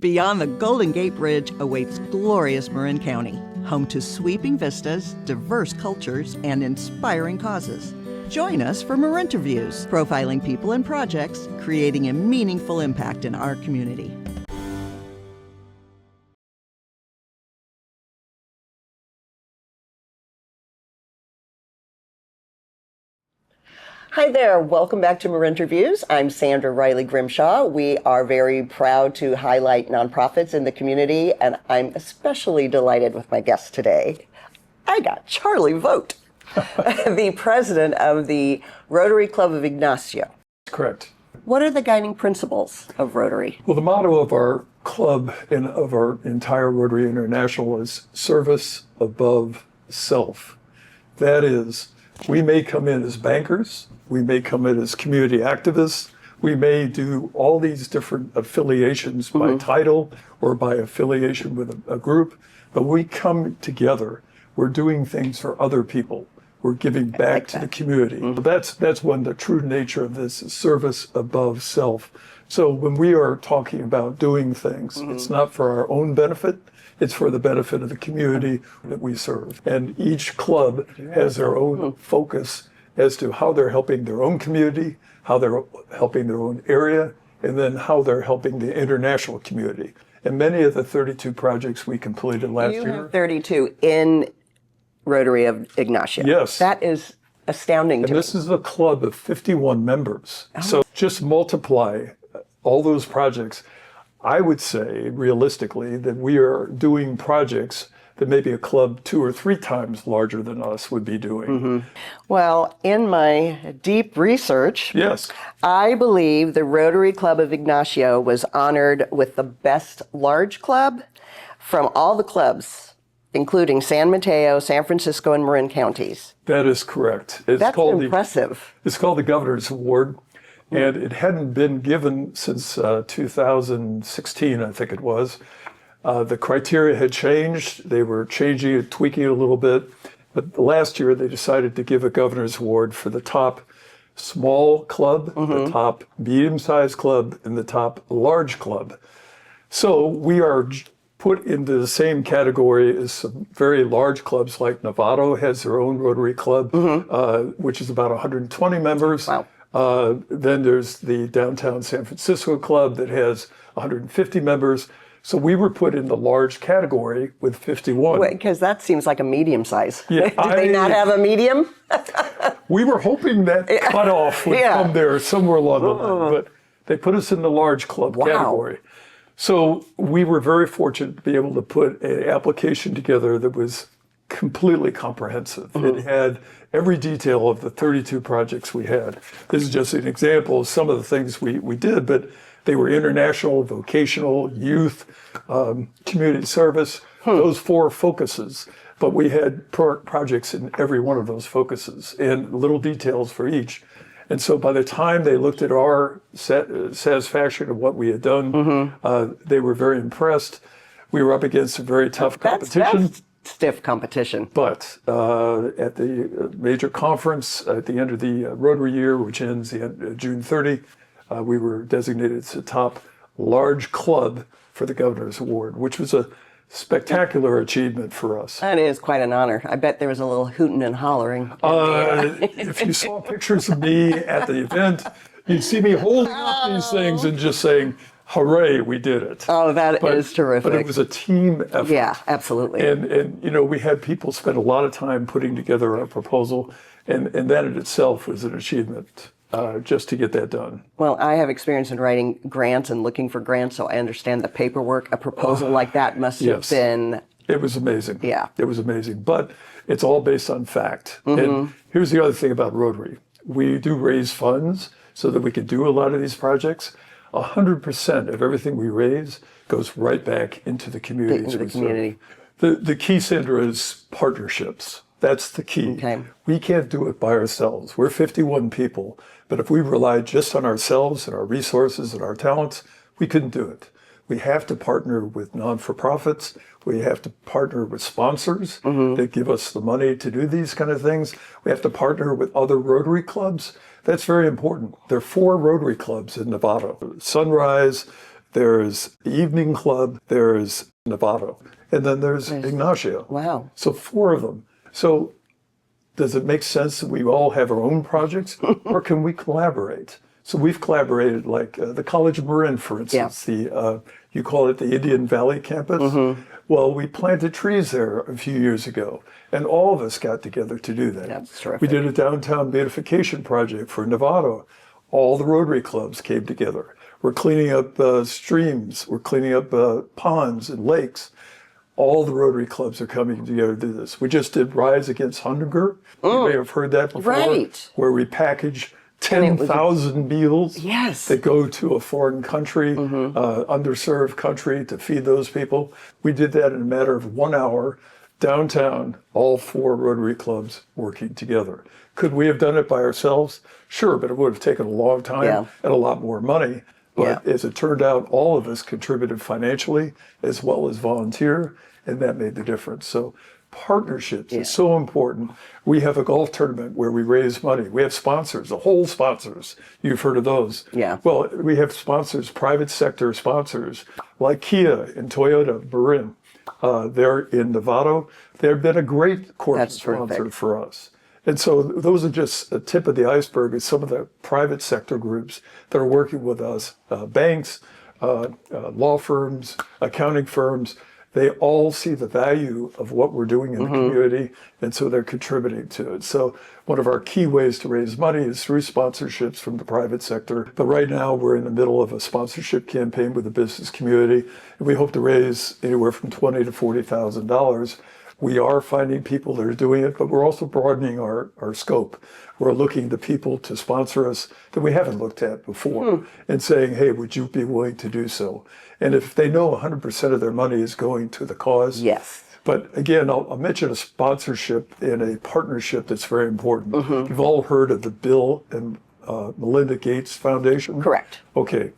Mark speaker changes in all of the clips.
Speaker 1: Beyond the Golden Gate Bridge awaits glorious Marin County, home to sweeping vistas, diverse cultures, and inspiring causes. Join us for Marinterviews, profiling people and projects, creating a meaningful impact in our community.
Speaker 2: Hi there, welcome back to Marinterviews. I'm Sandra Riley Grimshaw. We are very proud to highlight nonprofits in the community, and I'm especially delighted with my guest today. I got Charley Vogt, the president of the Rotary Club of Ignacio.
Speaker 3: Correct.
Speaker 2: What are the guiding principles of Rotary?
Speaker 3: Well, the motto of our club and of our entire Rotary International is service above self. That is, we may come in as bankers, we may come in as community activists, we may do all these different affiliations by title or by affiliation with a group, but we come together. We're doing things for other people. We're giving back to the community. That's when the true nature of this is service above self. So when we are talking about doing things, it's not for our own benefit, it's for the benefit of the community that we serve. And each club has their own focus as to how they're helping their own community, how they're helping their own area, and then how they're helping the international community. And many of the 32 projects we completed last year.
Speaker 2: You have 32 in Rotary of Ignacio.
Speaker 3: Yes.
Speaker 2: That is astounding to me.
Speaker 3: And this is a club of 51 members. So just multiply all those projects. I would say, realistically, that we are doing projects that maybe a club 2 or 3 times larger than us would be doing.
Speaker 2: Well, in my deep research,
Speaker 3: Yes.
Speaker 2: I believe the Rotary Club of Ignacio was honored with the best large club from all the clubs, including San Mateo, San Francisco, and Marin counties.
Speaker 3: That is correct.
Speaker 2: That's impressive.
Speaker 3: It's called the Governor's Award, and it hadn't been given since 2016, I think it was. The criteria had changed. They were changing it, tweaking it a little bit. But last year, they decided to give a Governor's Award for the top small club, the top medium-sized club, and the top large club. So we are put into the same category as some very large clubs, like Novato has their own Rotary Club, which is about 120 members.
Speaker 2: Wow.
Speaker 3: Then there's the Downtown San Francisco Club that has 150 members. So we were put in the large category with 51.
Speaker 2: Because that seems like a medium size.
Speaker 3: Yeah,
Speaker 2: Did they not have a medium?
Speaker 3: We were hoping that cutoff would come there somewhere along the line, but they put us in the large club category. So we were very fortunate to be able to put an application together that was completely comprehensive. It had every detail of the 32 projects we had. This is just an example of some of the things we did, but they were international, vocational, youth, community service, those 4 focuses. But we had projects in every one of those focuses and little details for each. And so by the time they looked at our satisfaction of what we had done, they were very impressed. We were up against a very tough competition.
Speaker 2: That's stiff competition.
Speaker 3: But at the major conference at the end of the Rotary year, which ends June 30, we were designated as the top large club for the Governor's Award, which was a spectacular achievement for us.
Speaker 2: That is quite an honor. I bet there was a little hooting and hollering.
Speaker 3: If you saw pictures of me at the event, you'd see me holding up these things and just saying, hooray, we did it.
Speaker 2: Oh, that is terrific.
Speaker 3: But it was a team effort.
Speaker 2: Yeah, absolutely.
Speaker 3: And you know, we had people spend a lot of time putting together a proposal, and that in itself was an achievement. Just to get that done.
Speaker 2: Well, I have experience in writing grants and looking for grants, so I understand the paperwork. A proposal like that must have been...
Speaker 3: It was amazing.
Speaker 2: Yeah.
Speaker 3: It was amazing. But it's all based on fact. And here's the other thing about Rotary. We do raise funds so that we can do a lot of these projects. 100% of everything we raise goes right back into the communities.
Speaker 2: Into the community.
Speaker 3: The key, Sandra, is partnerships. That's the key.
Speaker 2: Okay.
Speaker 3: We can't do it by ourselves. We're 51 people, but if we relied just on ourselves and our resources and our talents, we couldn't do it. We have to partner with non-for-profits. We have to partner with sponsors that give us the money to do these kind of things. We have to partner with other Rotary clubs. That's very important. There are 4 Rotary clubs in Nevada: Sunrise, there's the Evening Club, there's Novato, and then there's Ignacio.
Speaker 2: Wow.
Speaker 3: So 4 of them. So does it make sense that we all have our own projects, or can we collaborate? So we've collaborated, like the College of Marin, for instance, you call it the Indian Valley campus. Well, we planted trees there a few years ago, and all of us got together to do that.
Speaker 2: That's terrific.
Speaker 3: We did a downtown beautification project for Novato. All the Rotary clubs came together. We're cleaning up streams. We're cleaning up ponds and lakes. All the Rotary clubs are coming together to do this. We just did Rise Against Hunger. You may have heard that before.
Speaker 2: Right.
Speaker 3: Where we package 10,000 meals that go to a foreign country, underserved country, to feed those people. We did that in a matter of 1 hour, downtown, all 4 Rotary clubs working together. Could we have done it by ourselves? Sure, but it would have taken a long time and a lot more money. But as it turned out, all of us contributed financially as well as volunteer, and that made the difference. So partnerships is so important. We have a golf tournament where we raise money. We have sponsors, the whole sponsors. You've heard of those.
Speaker 2: Yeah.
Speaker 3: Well, we have sponsors, private sector sponsors, like Kia and Toyota, Marin. They're in Novato. They've been a great corporate sponsor for us. And so those are just a tip of the iceberg of some of the private sector groups that are working with us, banks, law firms, accounting firms. They all see the value of what we're doing in the community, and so they're contributing to it. So one of our key ways to raise money is through sponsorships from the private sector. But right now we're in the middle of a sponsorship campaign with the business community, and we hope to raise anywhere from $20,000 to $40,000. We are finding people that are doing it, but we're also broadening our scope. We're looking to people to sponsor us that we haven't looked at before and saying, hey, would you be willing to do so? And if they know 100% of their money is going to the cause.
Speaker 2: Yes.
Speaker 3: But again, I'll mention a sponsorship and a partnership that's very important. You've all heard of the Bill and Melinda Gates Foundation?
Speaker 2: Correct.
Speaker 3: Okay.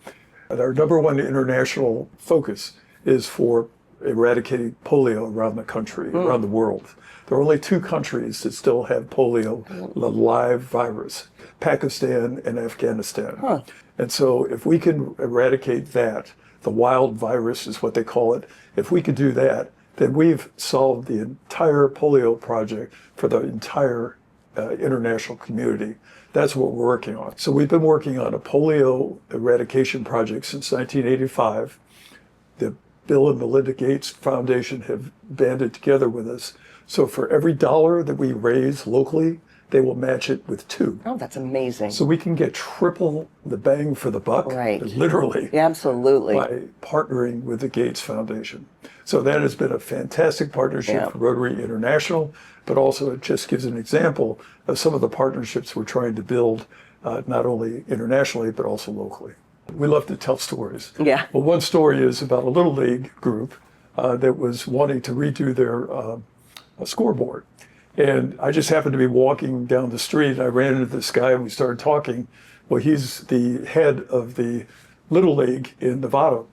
Speaker 3: And our number one international focus is for eradicating polio around the country, around the world. There are only 2 countries that still have polio, the live virus, Pakistan and Afghanistan. And so if we can eradicate that, the wild virus is what they call it, if we could do that, then we've solved the entire polio project for the entire international community. That's what we're working on. So we've been working on a polio eradication project since 1985. The Bill and Melinda Gates Foundation have banded together with us. So for every $1 that we raise locally, they will match it with 2.
Speaker 2: Oh, that's amazing.
Speaker 3: So we can get triple the bang for the buck, literally,
Speaker 2: Absolutely,
Speaker 3: by partnering with the Gates Foundation. So that has been a fantastic partnership for Rotary International, but also it just gives an example of some of the partnerships we're trying to build, not only internationally, but also locally. We love to tell stories.
Speaker 2: Yeah.
Speaker 3: Well, one story is about a Little League group that was wanting to redo their scoreboard. And I just happened to be walking down the street. I ran into this guy and we started talking. Well, he's the head of the Little League in Nevada.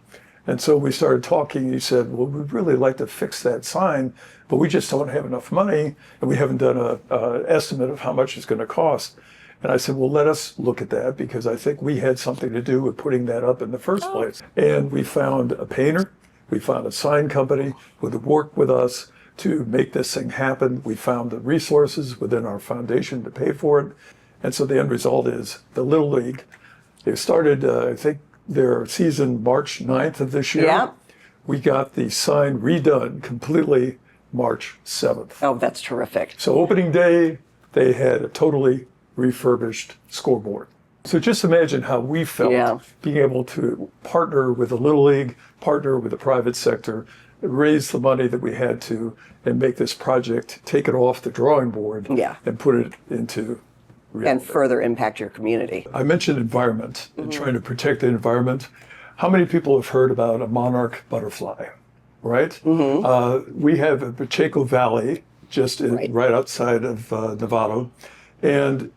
Speaker 3: And so we started talking. He said, well, we'd really like to fix that sign, but we just don't have enough money, and we haven't done an estimate of how much it's going to cost. And I said, well, let us look at that, because I think we had something to do with putting that up in the first place. And we found a painter. We found a sign company who would work with us to make this thing happen. We found the resources within our foundation to pay for it. And so the end result is the Little League. They started, I think, their season March 9th of this year.
Speaker 2: Yeah.
Speaker 3: We got the sign redone completely March 7th.
Speaker 2: Oh, that's terrific.
Speaker 3: So opening day, they had a totally refurbished scoreboard. So just imagine how we felt being able to partner with the Little League, partner with the private sector, raise the money that we had to, and make this project, take it off the drawing board and put it into reality.
Speaker 2: And further impact your community.
Speaker 3: I mentioned environment and trying to protect the environment. How many people have heard about a monarch butterfly, right? We have a Pacheco Valley just right outside of Novato, and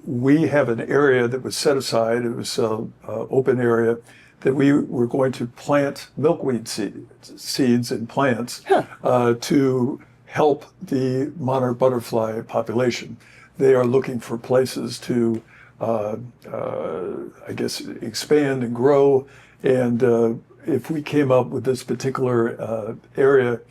Speaker 3: we have an area that was set aside. It was an open area that we were going to plant milkweed seeds and plants to help the monarch butterfly population. They are looking for places to, I guess, expand and grow. And if we came up with this particular area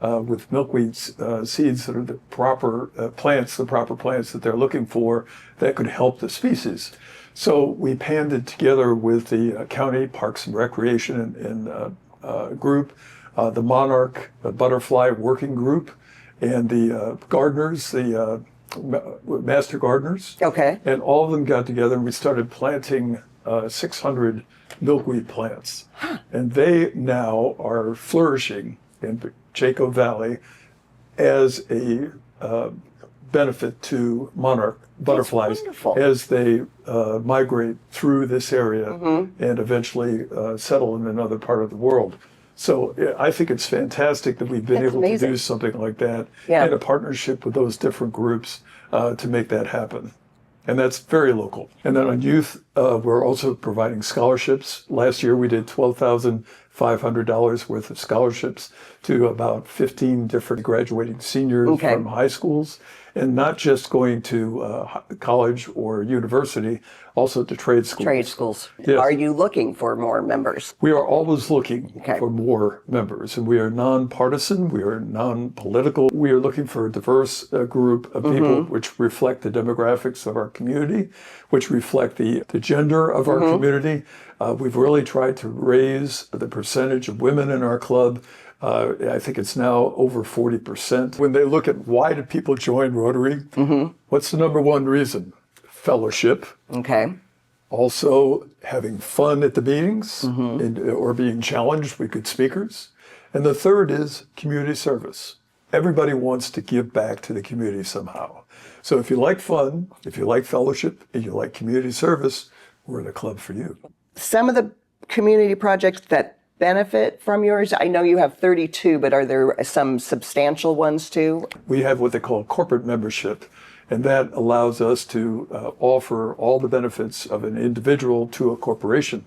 Speaker 3: with milkweed seeds that are the proper plants that they're looking for, that could help the species. So we panned it together with the County Parks and Recreation and group, the Monarch Butterfly Working Group, and the gardeners, the master gardeners.
Speaker 2: Okay.
Speaker 3: And all of them got together and we started planting 600 milkweed plants. And they now are flourishing in Chaco Valley as a benefit to monarch butterflies as they migrate through this area and eventually settle in another part of the world. So I think it's fantastic that we've been able to do something like that in a partnership with those different groups to make that happen. And that's very local. And then on youth, we're also providing scholarships. Last year we did $12,500 worth of scholarships to about 15 different graduating seniors from high schools. And not just going to college or university, also to trade schools.
Speaker 2: Trade schools.
Speaker 3: Yes.
Speaker 2: Are you looking for more members?
Speaker 3: We are always looking for more members, and we are nonpartisan, we are non-political. We are looking for a diverse group of people which reflect the demographics of our community, which reflect the gender of our community. We've really tried to raise the percentage of women in our club. I think it's now over 40%. When they look at why do people join Rotary, what's the number one reason? Fellowship.
Speaker 2: Okay.
Speaker 3: Also having fun at the meetings or being challenged with good speakers. And the third is community service. Everybody wants to give back to the community somehow. So if you like fun, if you like fellowship, and you like community service, we're the club for you.
Speaker 2: Some of the community projects that benefit from yours, I know you have 32, but are there some substantial ones too?
Speaker 3: We have what they call corporate membership, and that allows us to offer all the benefits of an individual to a corporation.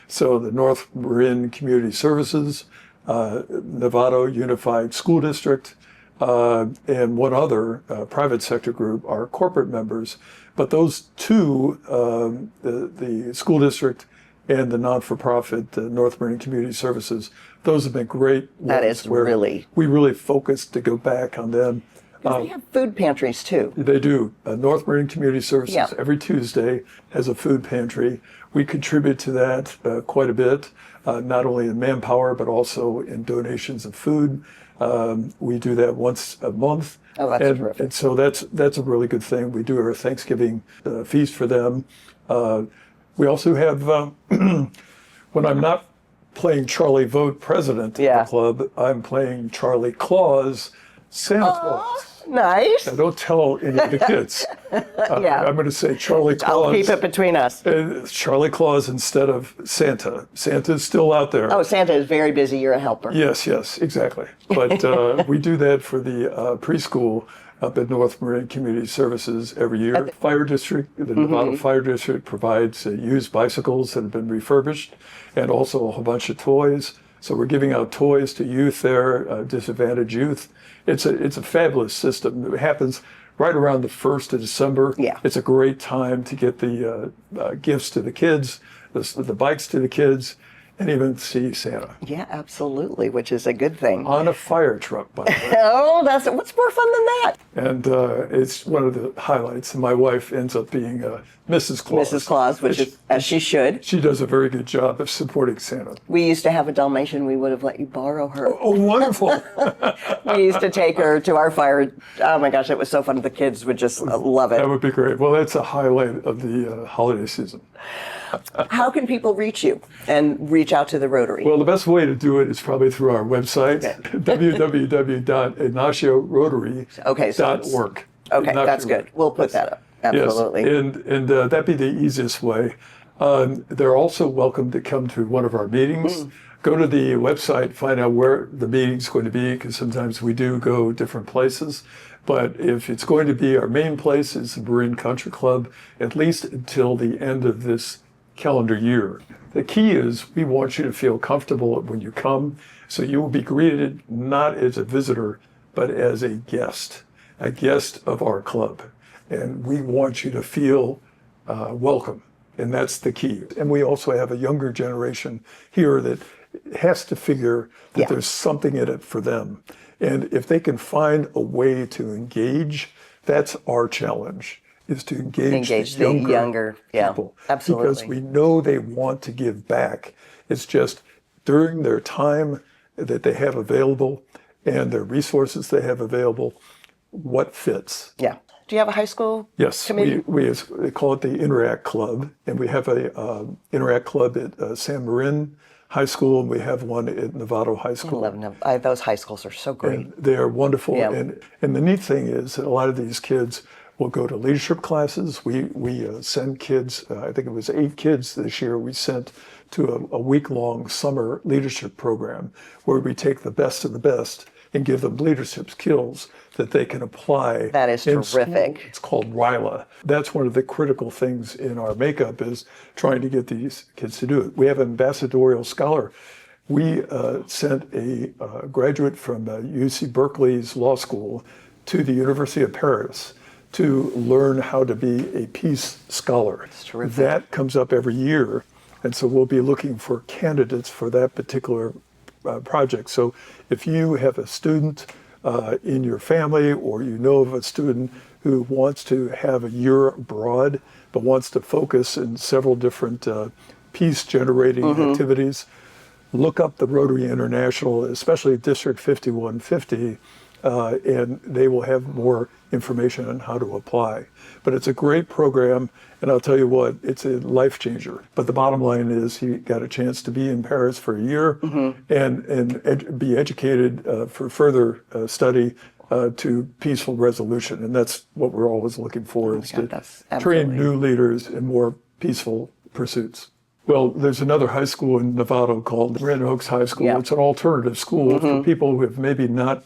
Speaker 3: So the North Marin Community Services, Novato Unified School District, and one other private sector group are corporate members. But those two, the school district and the non-for-profit, the North Marin Community Services, those have been great.
Speaker 2: That is really.
Speaker 3: We really focused to go back on them.
Speaker 2: They have food pantries too.
Speaker 3: They do. North Marin Community Services every Tuesday has a food pantry. We contribute to that quite a bit, not only in manpower, but also in donations of food. We do that once a month.
Speaker 2: Oh, that's terrific.
Speaker 3: And so that's a really good thing. We do our Thanksgiving feast for them. We also have, when I'm not playing Charley Vogt, president of the club, I'm playing Charlie Claus, Santa Claus.
Speaker 2: Nice.
Speaker 3: Now, don't tell any of the kids. I'm going to say Charlie Claus.
Speaker 2: I'll keep it between us.
Speaker 3: Charlie Claus instead of Santa. Santa's still out there.
Speaker 2: Oh, Santa is very busy. You're a helper.
Speaker 3: Yes, exactly. But we do that for the preschool up at North Marin Community Services every year. The Fire District, the Nevada Fire District provides used bicycles that have been refurbished and also a whole bunch of toys. So we're giving out toys to youth there, disadvantaged youth. It's a fabulous system. It happens right around the 1st of December.
Speaker 2: Yeah.
Speaker 3: It's a great time to get the gifts to the kids, the bikes to the kids, and even see Santa.
Speaker 2: Yeah, absolutely, which is a good thing.
Speaker 3: On a fire truck, by the way.
Speaker 2: Oh, what's more fun than that?
Speaker 3: And it's one of the highlights. And my wife ends up being Mrs. Claus.
Speaker 2: Mrs. Claus, which is, as she should.
Speaker 3: She does a very good job of supporting Santa.
Speaker 2: We used to have a Dalmatian. We would have let you borrow her.
Speaker 3: Oh, wonderful.
Speaker 2: We used to take her to our fire. Oh my gosh, it was so fun. The kids would just love it.
Speaker 3: That would be great. Well, that's a highlight of the holiday season.
Speaker 2: How can people reach you and reach out to the Rotary?
Speaker 3: Well, the best way to do it is probably through our website, www.ignacioRotary.org.
Speaker 2: Okay, that's good. We'll put that up. Absolutely.
Speaker 3: Yes, and that'd be the easiest way. They're also welcome to come to one of our meetings. Go to the website, find out where the meeting's going to be, because sometimes we do go different places. But if it's going to be, our main place is the Marin Country Club, at least until the end of this calendar year. The key is we want you to feel comfortable when you come, so you will be greeted not as a visitor, but as a guest of our club. And we want you to feel welcome. And that's the key. And we also have a younger generation here that has to figure that there's something in it for them. And if they can find a way to engage, that's our challenge, is to engage the younger people.
Speaker 2: Absolutely.
Speaker 3: Because we know they want to give back. It's just during their time that they have available and their resources they have available, what fits.
Speaker 2: Yeah. Do you have a high school committee?
Speaker 3: We call it the Interact Club, and we have a Interact Club at San Marin High School, and we have one at Novato High School.
Speaker 2: I love them. Those high schools are so great.
Speaker 3: And they are wonderful.
Speaker 2: Yeah.
Speaker 3: And the neat thing is that a lot of these kids will go to leadership classes. We send kids, I think it was 8 kids this year, we sent to a week-long summer leadership program where we take the best of the best and give them leadership skills that they can apply.
Speaker 2: That is terrific.
Speaker 3: It's called RILA. That's one of the critical things in our makeup, is trying to get these kids to do it. We have an ambassadorial scholar. We sent a graduate from UC Berkeley's law school to the University of Paris to learn how to be a peace scholar.
Speaker 2: That's terrific.
Speaker 3: That comes up every year. And so we'll be looking for candidates for that particular project. So if you have a student in your family, or you know of a student who wants to have a year abroad, but wants to focus in several different peace-generating activities, look up the Rotary International, especially District 5150, and they will have more information on how to apply. But it's a great program, and I'll tell you what, it's a life changer. But the bottom line is he got a chance to be in Paris for a year and be educated for further study to peaceful resolution. And that's what we're always looking for, is to train new leaders in more peaceful pursuits. Well, there's another high school in Novato called Red Oaks High School. It's an alternative school for people who have maybe not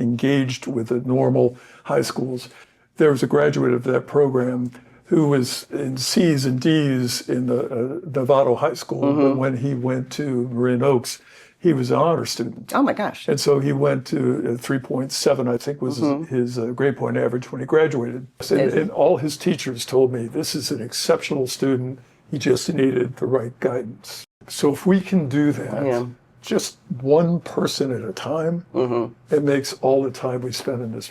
Speaker 3: engaged with the normal high schools. There was a graduate of that program who was in C's and D's in the Novato High School, but when he went to Marin Oaks, he was an honor student.
Speaker 2: Oh my gosh.
Speaker 3: And so he went to 3.7, I think was his grade point average when he graduated. And all his teachers told me, this is an exceptional student. He just needed the right guidance. So if we can do that, just one person at a time, it makes all the time we spend in these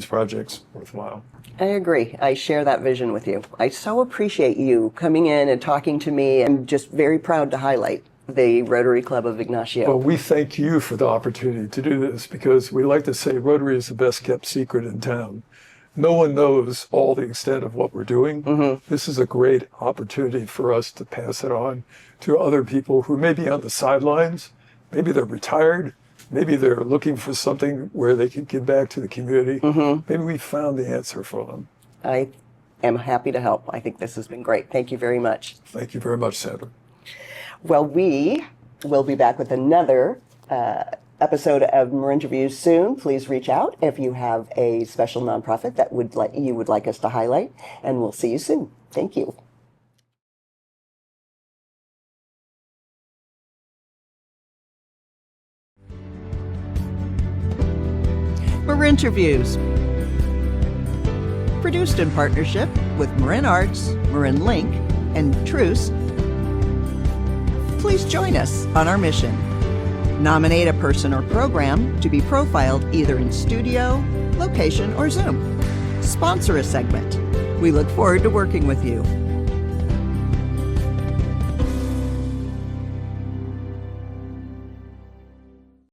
Speaker 3: projects worthwhile.
Speaker 2: I agree. I share that vision with you. I so appreciate you coming in and talking to me. I'm just very proud to highlight the Rotary Club of Ignacio.
Speaker 3: Well, we thank you for the opportunity to do this, because we like to say Rotary is the best kept secret in town. No one knows all the extent of what we're doing. This is a great opportunity for us to pass it on to other people who may be on the sidelines. Maybe they're retired. Maybe they're looking for something where they can give back to the community. Maybe we found the answer for them.
Speaker 2: I am happy to help. I think this has been great. Thank you very much.
Speaker 3: Thank you very much, Sandra.
Speaker 2: Well, we will be back with another episode of Marinterviews soon. Please reach out if you have a special nonprofit that you would like us to highlight, and we'll see you soon. Thank you.
Speaker 1: Marinterviews, produced in partnership with Marin Arts, Marin Link, and Truce. Please join us on our mission. Nominate a person or program to be profiled either in studio, location, or Zoom. Sponsor a segment. We look forward to working with you.